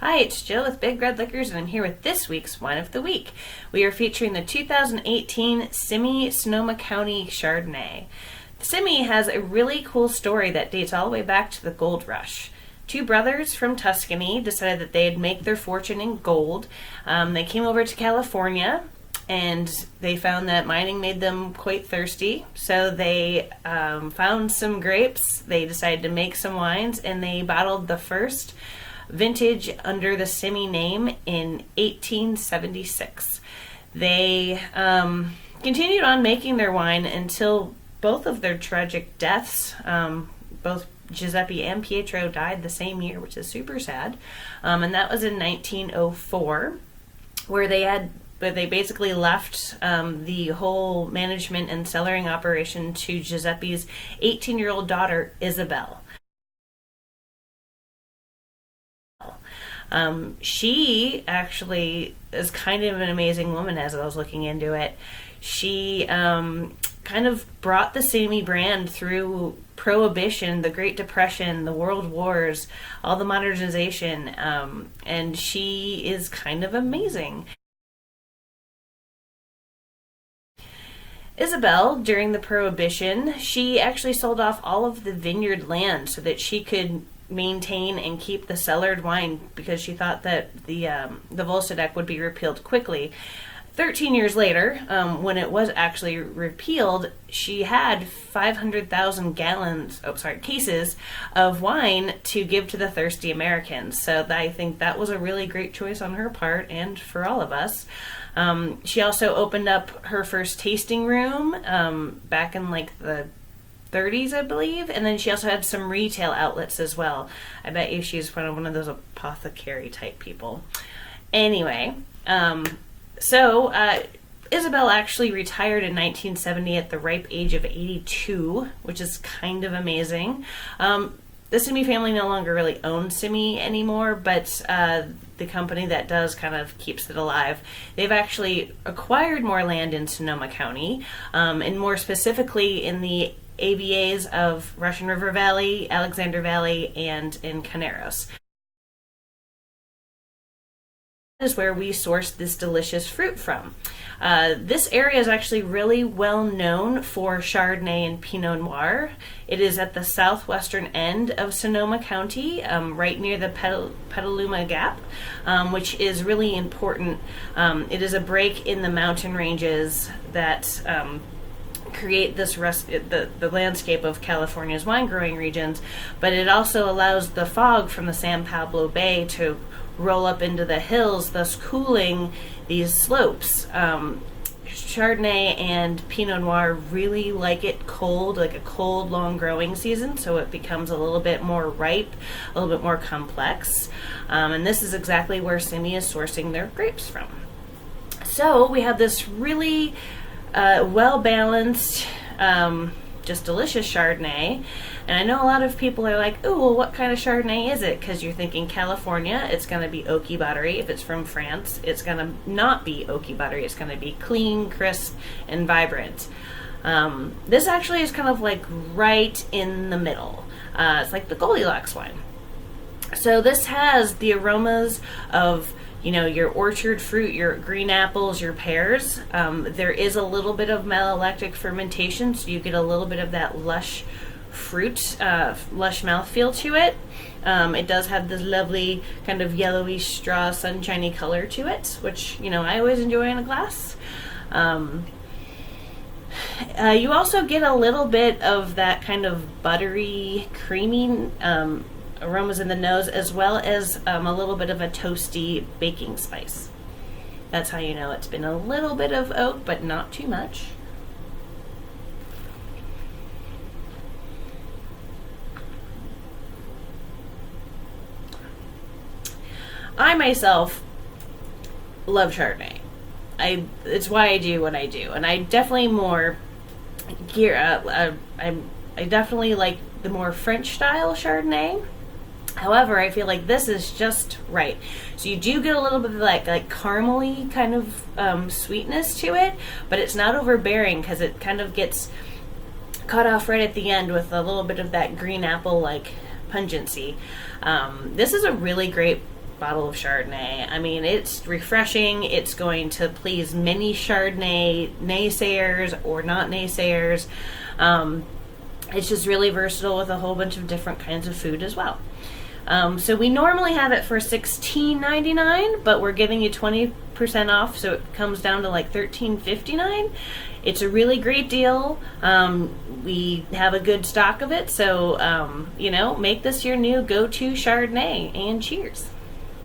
Hi, it's Jill with Big Red Liquors, and I'm here with this week's Wine of the Week. We are featuring the 2018 Simi Sonoma County Chardonnay. Simi has a really cool story that dates all the way back to the gold rush. Two brothers from Tuscany decided that they'd make their fortune in gold. They came over to California, and they found that mining made them quite thirsty. So they found some grapes, they decided to make some wines, and they bottled the first vintage under the Simi name in 1876. They continued on making their wine until both of their tragic deaths. Both Giuseppe and Pietro died the same year, which is super sad. And that was in 1904, where they basically left the whole management and cellaring operation to Giuseppe's 18-year-old daughter, Isabelle. She actually is kind of an amazing woman. As I was looking into it, she kind of brought the Simi brand through Prohibition, the Great Depression, the World Wars, all the modernization, and she is kind of amazing. Isabelle, during the Prohibition, she actually sold off all of the vineyard land so that she could maintain and keep the cellared wine, because she thought that the Volsted Act would be repealed quickly. 13 years later, when it was actually repealed, she had 500,000 cases of wine to give to the thirsty Americans. So I think that was a really great choice on her part and for all of us. She also opened up her first tasting room back in like the 30s, I believe, and then she also had some retail outlets as well. I bet you she's one of those apothecary type people. Anyway, so Isabelle actually retired in 1970 at the ripe age of 82, which is kind of amazing. The Simi family no longer really owns Simi anymore, but the company that does kind of keeps it alive. They've actually acquired more land in Sonoma County, and more specifically in the AVAs of Russian River Valley, Alexander Valley, and in Caneros. Is where we source this delicious fruit from. This area is actually really well known for Chardonnay and Pinot Noir. It is at the southwestern end of Sonoma County, right near the Petaluma Gap, which is really important. It is a break in the mountain ranges that create this the landscape of California's wine growing regions, but it also allows the fog from the San Pablo Bay to roll up into the hills, thus cooling these slopes. Chardonnay and Pinot Noir really like it cold, like a cold, long growing season, so it becomes a little bit more ripe, a little bit more complex. And this is exactly where Simi is sourcing their grapes from. So we have this really well-balanced, just delicious Chardonnay. And I know a lot of people are like, oh, well, what kind of Chardonnay is it? Because you're thinking California, it's going to be oaky buttery. If it's from France, it's going to not be oaky buttery. It's going to be clean, crisp, and vibrant. This actually is kind of like right in the middle. It's like the Goldilocks wine. So this has the aromas of your orchard fruit, your green apples, your pears. There is a little bit of malolactic fermentation, so you get a little bit of that lush fruit, lush mouthfeel to it. It does have this lovely kind of yellowy straw, sunshiny color to it, which, I always enjoy in a glass. You also get a little bit of that kind of buttery, creamy aromas in the nose, as well as a little bit of a toasty baking spice. That's how you know it's been a little bit of oak, but not too much. I myself love Chardonnay. It's why I do what I do, and I definitely I definitely like the more French style Chardonnay. However, I feel like this is just right. So you do get a little bit of like caramely kind of sweetness to it, but it's not overbearing because it kind of gets cut off right at the end with a little bit of that green apple like pungency. This is a really great bottle of Chardonnay. I mean, it's refreshing. It's going to please many Chardonnay naysayers or not naysayers. It's just really versatile with a whole bunch of different kinds of food as well. So we normally have it for $16.99, but we're giving you 20% off, so it comes down to like $13.59. It's a really great deal. We have a good stock of it, so make this your new go-to Chardonnay. And cheers.